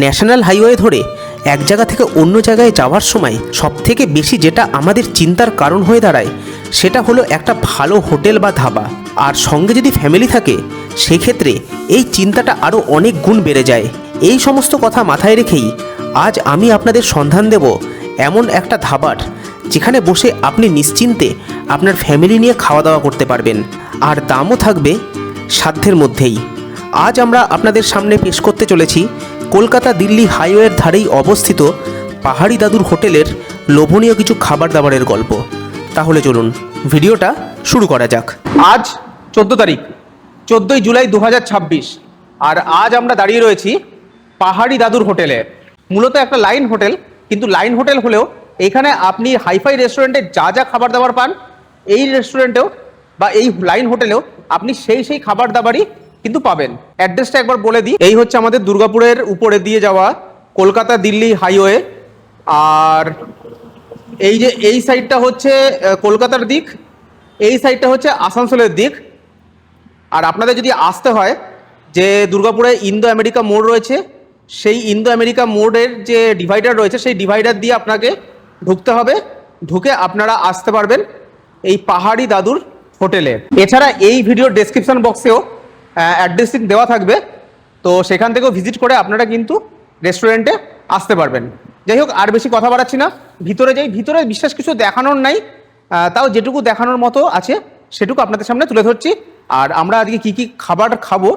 National highway ধরে এক জায়গা থেকে অন্য জায়গায় যাওয়ার সময় সবথেকে বেশি যেটা আমাদের চিন্তার কারণ হয়ে দাঁড়ায় সেটা হলো একটা ভালো হোটেল বা ধাবা। আর সঙ্গে যদি ফ্যামিলি থাকে সেক্ষেত্রে এই চিন্তাটা আরও অনেক গুণ বেড়ে যায়। এই সমস্ত কথা মাথায় রেখেই আজ আমি আপনাদের সন্ধান দেব এমন একটা ধাবার, যেখানে বসে আপনি নিশ্চিন্তে আপনার ফ্যামিলি নিয়ে খাওয়া দাওয়া করতে পারবেন, আর দামও থাকবে সাধ্যের মধ্যেই। আজ আমরা আপনাদের সামনে পেশ করতে চলেছি কলকাতা দিল্লি হাইওয়ের ধারেই অবস্থিত পাহাড়ি দাদুর হোটেলের লোভনীয় কিছু খাবার দাবারের গল্প। তাহলে চলুন ভিডিওটা শুরু করা যাক। আজ 14 তারিখ, 14ই জুলাই 2026, আর আজ আমরা দাঁড়িয়ে রয়েছি পাহাড়ি দাদুর হোটেলে। মূলত একটা লাইন হোটেল, কিন্তু লাইন হোটেল হলেও এখানে আপনি হাইফাই রেস্টুরেন্টে যা যা খাবার দাবার পান, এই রেস্টুরেন্টেও বা এই লাইন হোটেলেও আপনি সেই খাবার দাবারই কিন্তু পাবেন। অ্যাড্রেসটা একবার বলে দিই, এই হচ্ছে আমাদের দুর্গাপুরের উপরে দিয়ে যাওয়া কলকাতা দিল্লি হাইওয়ে। আর এই যে এই সাইডটা হচ্ছে কলকাতার দিক, এই সাইডটা হচ্ছে আসানসোলের দিক। আর আপনাদের যদি আসতে হয় যে দুর্গাপুরে ইন্দো আমেরিকা মোড় রয়েছে, সেই ইন্দো আমেরিকা মোড়ের যে ডিভাইডার রয়েছে সেই ডিভাইডার দিয়ে আপনাকে ঢুকতে হবে, ঢুকে আপনারা আসতে পারবেন এই পাহাড়ি দাদুর হোটেলে। এছাড়া এই ভিডিওর ডেসক্রিপশন বক্সেও অ্যাড্রেসিং দেওয়া থাকবে, তো সেখান থেকেও ভিজিট করে আপনারা কিন্তু রেস্টুরেন্টে আসতে পারবেন। যাই হোক, আর বেশি কথা বাড়াচ্ছি না, ভিতরে যাই। ভিতরে বিশেষ কিছু দেখানোর নাই, তাও যেটুকু দেখানোর মতো আছে সেটুকু আপনাদের সামনে তুলে ধরছি। আর আমরা আজকে কী কী খাবার খাবো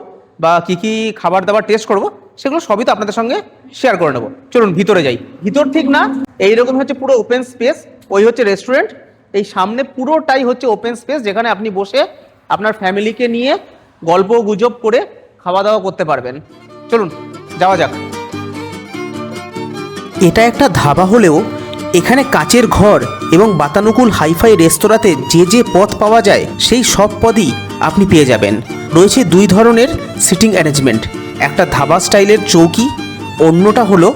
বা কী কী খাবার দাবার টেস্ট করব সেগুলো সবই তো আপনাদের সঙ্গে শেয়ার করে নেবো। চলুন ভিতরে যাই। ভিতর ঠিক না, এইরকম হচ্ছে পুরো ওপেন স্পেস, ওই হচ্ছে রেস্টুরেন্ট। এই সামনে পুরোটাই হচ্ছে ওপেন স্পেস, যেখানে আপনি বসে আপনার ফ্যামিলিকে নিয়ে গল্প গুজব করে খাওয়া দাওয়া করতে পারবেন। চলুন যাওয়া যাক। এটা একটা ধাবা হলেও এখানে কাচের ঘর এবং বাতানুকূল হাইফাই রেস্তোরাঁতে যে যে পদ পাওয়া যায় সেই সব পদই আপনি পেয়ে যাবেন। রয়েছে দুই ধরনের সিটিং অ্যারেঞ্জমেন্ট, একটা ধাবা স্টাইলের চৌকি, অন্যটা হলো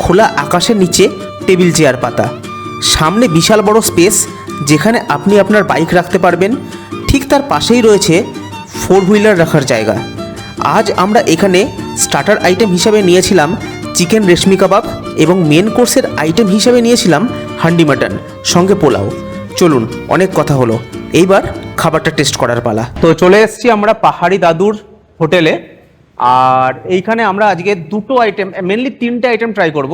খোলা আকাশের নিচে টেবিল চেয়ার পাতা। সামনে বিশাল বড় স্পেস যেখানে আপনি আপনার বাইক রাখতে পারবেন, ঠিক তার পাশেই রয়েছে 4 হুইলার রাখার জায়গা। আজ আমরা এখানে স্টার্টার আইটেম হিসাবে নিয়েছিলাম চিকেন রেশমি কাবাব এবং মেন কোর্সের আইটেম হিসাবে নিয়েছিলাম হান্ডি মাটন, সঙ্গে পোলাও। চলুন, অনেক কথা হলো, এইবার খাবারটা টেস্ট করার পালা। তো চলে এসেছি আমরা পাহাড়ি দাদুর হোটেলে। আর এইখানে আমরা আজকে দুটো আইটেম, মেনলি 3টে আইটেম ট্রাই করব।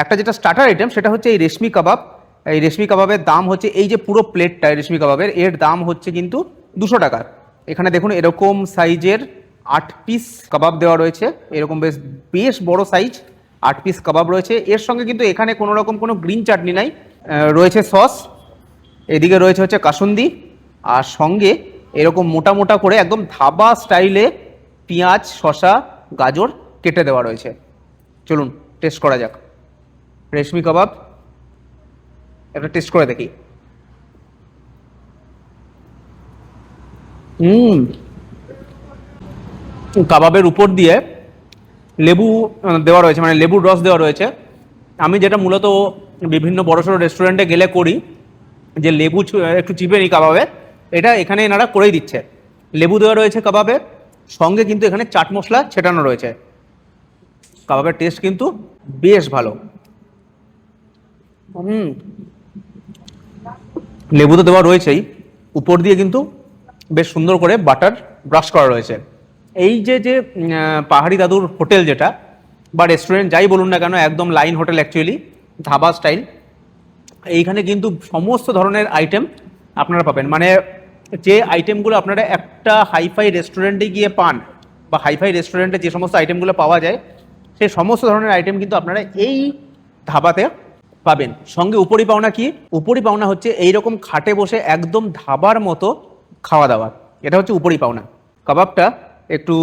একটা যেটা স্টার্টার আইটেম সেটা হচ্ছে এই রেশমি কাবাব। এই রেশমি কাবাবের দাম হচ্ছে, এই যে পুরো প্লেটটা রেশমি কাবাবের, এর দাম হচ্ছে কিন্তু 200 টাকা। এখানে দেখুন এরকম সাইজের 8 পিস কাবাব দেওয়া রয়েছে, এরকম বেশ বড় সাইজ 8 পিস কাবাব রয়েছে। এর সঙ্গে কিন্তু এখানে কোনো রকম কোনো গ্রিন চাটনি নাই, রয়েছে সস, এদিকে রয়েছে হচ্ছে কাসুন্দি, আর সঙ্গে এরকম মোটা মোটা করে একদম ধাবা স্টাইলে পেঁয়াজ, শসা, গাজর কেটে দেওয়া রয়েছে। চলুন টেস্ট করা যাক। রেশমি কাবাব একটা টেস্ট করে দেখি। কাবাবের উপর দিয়ে লেবু দেওয়া রয়েছে, মানে লেবুর রস দেওয়া রয়েছে। আমি যেটা মূলত বিভিন্ন বড়সড় রেস্টুরেন্টে গেলে করি, যে লেবু একটু চিপে নিই কাবাবে, এটা এখানে এনারা করেই দিচ্ছে। লেবু দেওয়া রয়েছে কাবাবে, সঙ্গে কিন্তু এখানে চাট মশলা ছেটানো রয়েছে। কাবাবের টেস্ট কিন্তু বেশ ভালো। লেবু তো দেওয়া রয়েছেই, উপর দিয়ে কিন্তু বেশ সুন্দর করে বাটার ব্রাশ করা রয়েছে। এই যে পাহাড়ি দাদুর হোটেল যেটা বা রেস্টুরেন্ট যাই বলুন না কেন, একদম line hotel, actually dhaba style. এইখানে কিন্তু সমস্ত ধরনের আইটেম আপনারা পাবেন, মানে যে আইটেমগুলো আপনারা একটা হাইফাই রেস্টুরেন্টে গিয়ে পান বা হাইফাই রেস্টুরেন্টে যে সমস্ত আইটেমগুলো পাওয়া যায় সেই সমস্ত ধরনের আইটেম কিন্তু আপনারা এই ধাবাতে পাবেন। সঙ্গে উপরি পাওনা কি? উপরি পাওনা হচ্ছে এইরকম খাটে বসে একদম ধাবার মতো খাওয়া দাওয়া, এটা হচ্ছে উপরি পাওনা। কাবাবটা একটু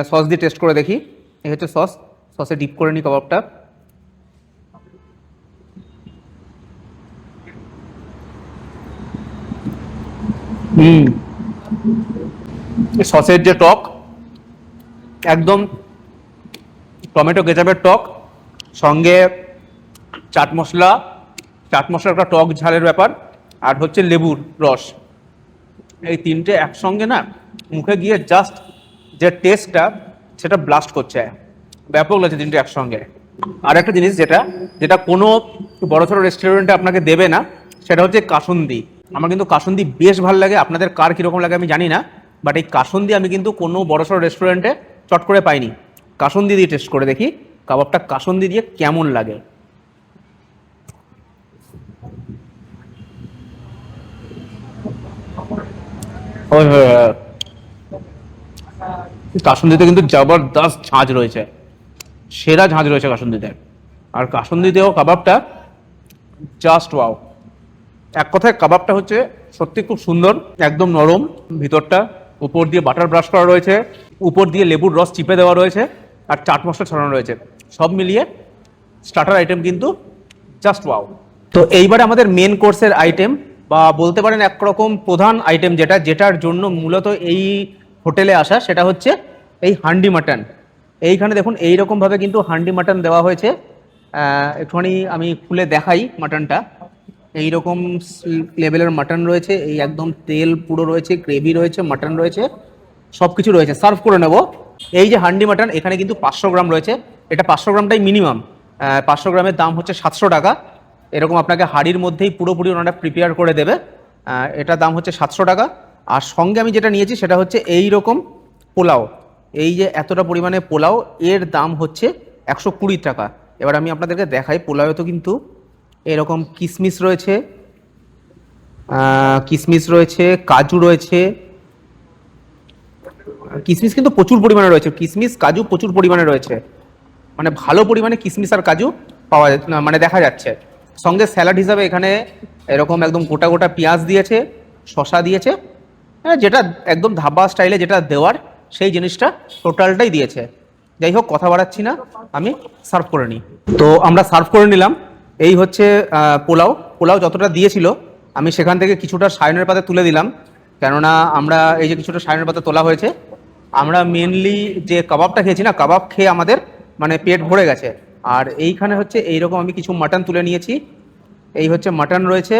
সস দিয়ে টেস্ট করে দেখি। এই হচ্ছে সস, সসে ডিপ করে নিই কাবাবটা। সসের যে টক, একদম টমেটো কেচাপের টক, সঙ্গে চাট মশলার একটা টক ঝালের ব্যাপার, আর হচ্ছে লেবুর রস, এই তিনটে একসঙ্গে না মুখে গিয়ে জাস্ট যে টেস্টটা সেটা ব্লাস্ট করছে, ব্যাপক লাগছে তিনটে একসঙ্গে। আর একটা জিনিস যেটা যেটা কোনো বড়সড় রেস্টুরেন্টে আপনাকে দেবে না, সেটা হচ্ছে কাসুন্দি। আমার কিন্তু কাসুন্দি বেশ ভালো লাগে, আপনাদের কার কীরকম লাগে আমি জানি না, বাট এই কাসুন্দি আমি কিন্তু কোনো বড়সড় রেস্টুরেন্টে চট করে পাইনি। কাসুন্দি দিয়ে টেস্ট করে দেখি কাবাবটা কাসুন্দি দিয়ে কেমন লাগে। কাসুন্দিতে কিন্তু জবরদস্ত ঝাঁঝ রয়েছে, সেরা ঝাঁঝ রয়েছে কাসুন্দিতে। আর কাসুন্দিতেও কাবাবটা জাস্ট ওয়াও। এক কথায় কাবাবটা হচ্ছে সত্যি খুব সুন্দর, একদম নরম ভিতরটা, উপর দিয়ে বাটার ব্রাশ করা রয়েছে, উপর দিয়ে লেবুর রস চিপে দেওয়া রয়েছে, আর চাট মশলা ছড়ানো রয়েছে। সব মিলিয়ে স্টার্টার আইটেম কিন্তু জাস্ট ওয়াও। তো এইবারে আমাদের মেন কোর্সের আইটেম, বা বলতে পারেন একরকম প্রধান আইটেম, যেটার জন্য মূলত এই হোটেলে আসা, সেটা হচ্ছে এই হান্ডি মাটন। এইখানে দেখুন এইরকমভাবে কিন্তু হান্ডি মাটন দেওয়া হয়েছে। একটুখানি আমি খুলে দেখাই মাটনটা। এইরকম লেভেলের মাটন রয়েছে, এই একদম তেল পুরো রয়েছে, গ্রেভি রয়েছে, মাটন রয়েছে, সব কিছু রয়েছে। সার্ভ করে নেব। এই যে হান্ডি মাটন, এখানে কিন্তু 500 গ্রাম রয়েছে, এটা 500 গ্রামটাই মিনিমাম। 500 গ্রামের দাম হচ্ছে 700 টাকা। এরকম আপনাকে হাঁড়ির মধ্যেই পুরোপুরি ওনারা প্রিপেয়ার করে দেবে। এটা দাম হচ্ছে 700 টাকা। আর সঙ্গে আমি যেটা নিয়েছি সেটা হচ্ছে এই রকম পোলাও, এই যে এতটা পরিমাণে পোলাও, এর দাম হচ্ছে 120 টাকা। এবার আমি আপনাদেরকে দেখাই, পোলাও তো কিন্তু এরকম কিশমিশ রয়েছে, কাজু রয়েছে। কিশমিশ কিন্তু প্রচুর পরিমাণে রয়েছে, কিশমিশ কাজু প্রচুর পরিমাণে রয়েছে, মানে ভালো পরিমাণে কিশমিশ আর কাজু পাওয়া মানে দেখা যাচ্ছে। সঙ্গে স্যালাড হিসাবে এখানে এরকম একদম গোটা গোটা পেঁয়াজ দিয়েছে, শসা দিয়েছে, যেটা একদম ধাবা স্টাইলে যেটা দেওয়ার সেই জিনিসটা টোটালটাই দিয়েছে। যাই হোক, কথা বাড়াচ্ছি না, আমি সার্ভ করে নিই। তো আমরা সার্ভ করে নিলাম। এই হচ্ছে পোলাও যতটা দিয়েছিল আমি সেখান থেকে কিছুটা সায়নের পাতে তুলে দিলাম, কেননা আমরা এই যে কিছুটা সায়নের পাতে তোলা হয়েছে, আমরা মেনলি যে কাবাবটা খেয়েছি না, কাবাব খেয়ে আমাদের মানে পেট ভরে গেছে। আর এইখানে হচ্ছে এইরকম আমি কিছু মাটন তুলে নিয়েছি, এই হচ্ছে মাটন রয়েছে,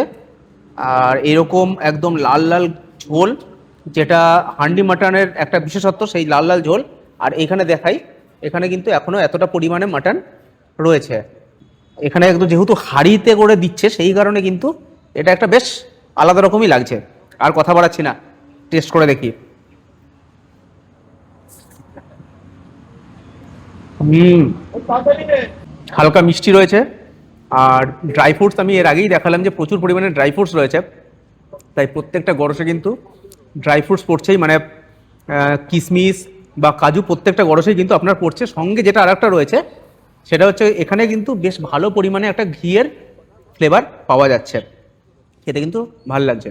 আর এরকম একদম লাল লাল ঝোল, যেটা হান্ডি মাটনের একটা বিশেষত্ব, সেই লাল লাল ঝোল। আর এখানে দেখাই, এখানে কিন্তু এখনো এতটা পরিমাণে মাটন রয়েছে। এখানে একদম যেহেতু হাঁড়িতে করে দিচ্ছে, সেই কারণে কিন্তু এটা একটা বেশ আলাদা রকমই লাগছে। আর কথা বাড়াচ্ছি না, টেস্ট করে দেখি। হালকা মিষ্টি রয়েছে, আর ড্রাই ফ্রুটস আমি এর আগেই দেখালাম যে প্রচুর পরিমাণে ড্রাই ফ্রুটস রয়েছে, তাই প্রত্যেকটা গরসে কিন্তু ড্রাই ফ্রুটস পড়ছেই, মানে কিশমিশ বা কাজু প্রত্যেকটা গরসেই কিন্তু আপনার পড়ছে। সঙ্গে যেটা আর একটা রয়েছে সেটা হচ্ছে এখানে কিন্তু বেশ ভালো পরিমাণে একটা ঘিয়ের ফ্লেভার পাওয়া যাচ্ছে, খেতে কিন্তু ভালো লাগছে।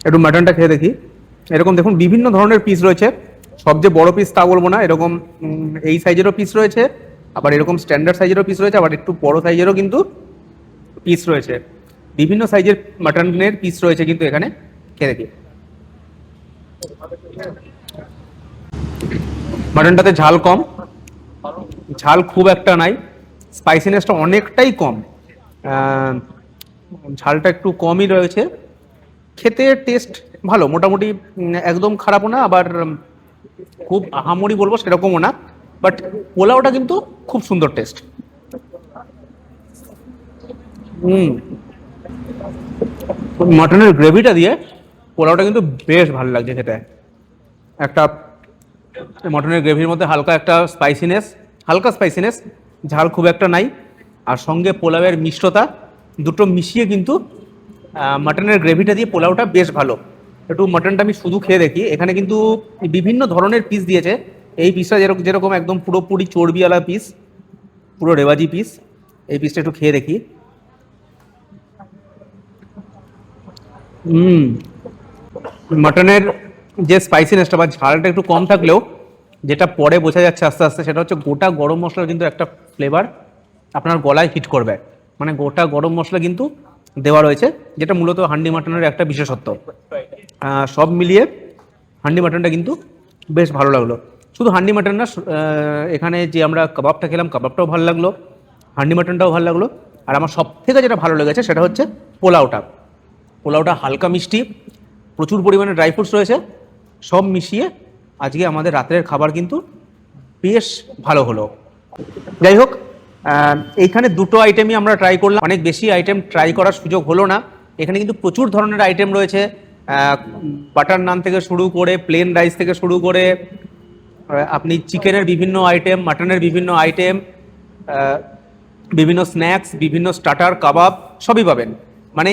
একটু মাটনটা খেয়ে দেখি। এরকম দেখুন বিভিন্ন ধরনের পিস রয়েছে, সবচেয়ে বড় পিস তা বলবো না, এরকম এই সাইজেরও পিস রয়েছে, আবার এরকম স্ট্যান্ডার্ড সাইজেরও পিস রয়েছে, আবার একটু বড় সাইজেরও কিন্তু পিস রয়েছে। বিভিন্ন সাইজের মাটনের পিস রয়েছে কিন্তু এখানে, খেয়ে দেখি। মাটনটাতে ঝাল কম, ঝাল খুব একটা নাই, স্পাইসিনেসটা অনেকটাই কম, ঝালটা একটু কমই রয়েছে। খেতে টেস্ট ভালো মোটামুটি, একদম খারাপও না, আবার খুব আহামরি বলবো সেরকমও না, বাট পোলাওটা কিন্তু খুব সুন্দর টেস্ট। মাটনের গ্রেভিটা দিয়ে পোলাওটা কিন্তু বেশ ভালো লাগছে খেতে। একটা মটনের গ্রেভির মধ্যে হালকা একটা হালকা স্পাইসিনেস, ঝাল খুব একটা নাই, আর সঙ্গে পোলাওয়ের মিষ্টতা, দুটো মিশিয়ে কিন্তু মাটনের গ্রেভিটা দিয়ে পোলাওটা বেশ ভালো। একটু মাটনটা আমি শুধু খেয়ে দেখি। এখানে কিন্তু বিভিন্ন ধরনের পিস দিয়েছে, এই পিসটা যেরকম একদম পুরোপুরি চর্বিওয়ালা পিস, পুরো রেওয়াজি পিস। এই পিসটা একটু খেয়ে দেখি। মাটনের যে স্পাইসিনেসটা বা ঝালটা একটু কম থাকলেও যেটা পরে বোঝা যাচ্ছে আস্তে আস্তে, সেটা হচ্ছে গোটা গরম মশলার কিন্তু একটা ফ্লেভার আপনার গলায় হিট করবে, মানে গোটা গরম মশলা কিন্তু দেওয়া রয়েছে, যেটা মূলত হান্ডি মাটনের একটা বিশেষত্ব। সব মিলিয়ে হান্ডি মাটনটা কিন্তু বেশ ভালো লাগলো। শুধু হান্ডি মাটন না, এখানে যে আমরা কাবাবটা খেলাম, কাবাবটাও ভালো লাগলো, হান্ডি মাটনটাও ভালো লাগলো। আর আমার সব থেকে যেটা ভালো লেগেছে সেটা হচ্ছে পোলাওটা হালকা মিষ্টি, প্রচুর পরিমাণে ড্রাই ফ্রুটস রয়েছে, সব মিশিয়ে আজকে আমাদের রাত্রের খাবার কিন্তু বেশ ভালো হলো। যাই হোক, এইখানে দুটো আইটেমই আমরা ট্রাই করলাম, অনেক বেশি আইটেম ট্রাই করার সুযোগ হলো না। এখানে কিন্তু প্রচুর ধরনের আইটেম রয়েছে, বাটার নান থেকে শুরু করে প্লেন রাইস থেকে শুরু করে আপনি চিকেনের বিভিন্ন আইটেম, মাটনের বিভিন্ন আইটেম, বিভিন্ন স্ন্যাক্স, বিভিন্ন স্টার্টার, কাবাব সবই পাবেন। মানে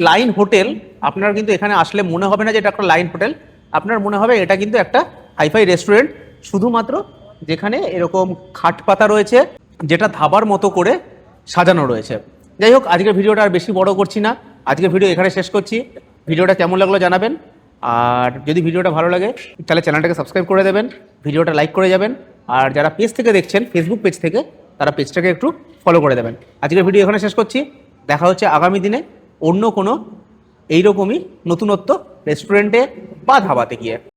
লাইন হোটেল, আপনার কিন্তু এখানে আসলে মনে হবে না যে এটা একটা লাইন হোটেল, আপনার মনে হবে এটা কিন্তু একটা হাইফাই রেস্টুরেন্ট, শুধুমাত্র যেখানে এরকম খাট পাতা রয়েছে যেটা ধাবার মতো করে সাজানো রয়েছে। যাই হোক, আজকের ভিডিওটা আর বেশি বড় করছি না, আজকের ভিডিও এখানে শেষ করছি। ভিডিওটা কেমন লাগলো জানাবেন, আর যদি ভিডিওটা ভালো লাগে তাহলে চ্যানেলটাকে সাবস্ক্রাইব করে দেবেন, ভিডিওটা লাইক করে যাবেন, আর যারা পেজ থেকে দেখছেন, ফেসবুক পেজ থেকে, তারা পেজটাকে একটু ফলো করে দেবেন। আজকের ভিডিও এখানে শেষ করছি, দেখা হচ্ছে আগামী দিনে অন্য কোনো এইরকমই নতুনত্ব রেস্টুরেন্টে বা ধাবাতে গিয়ে।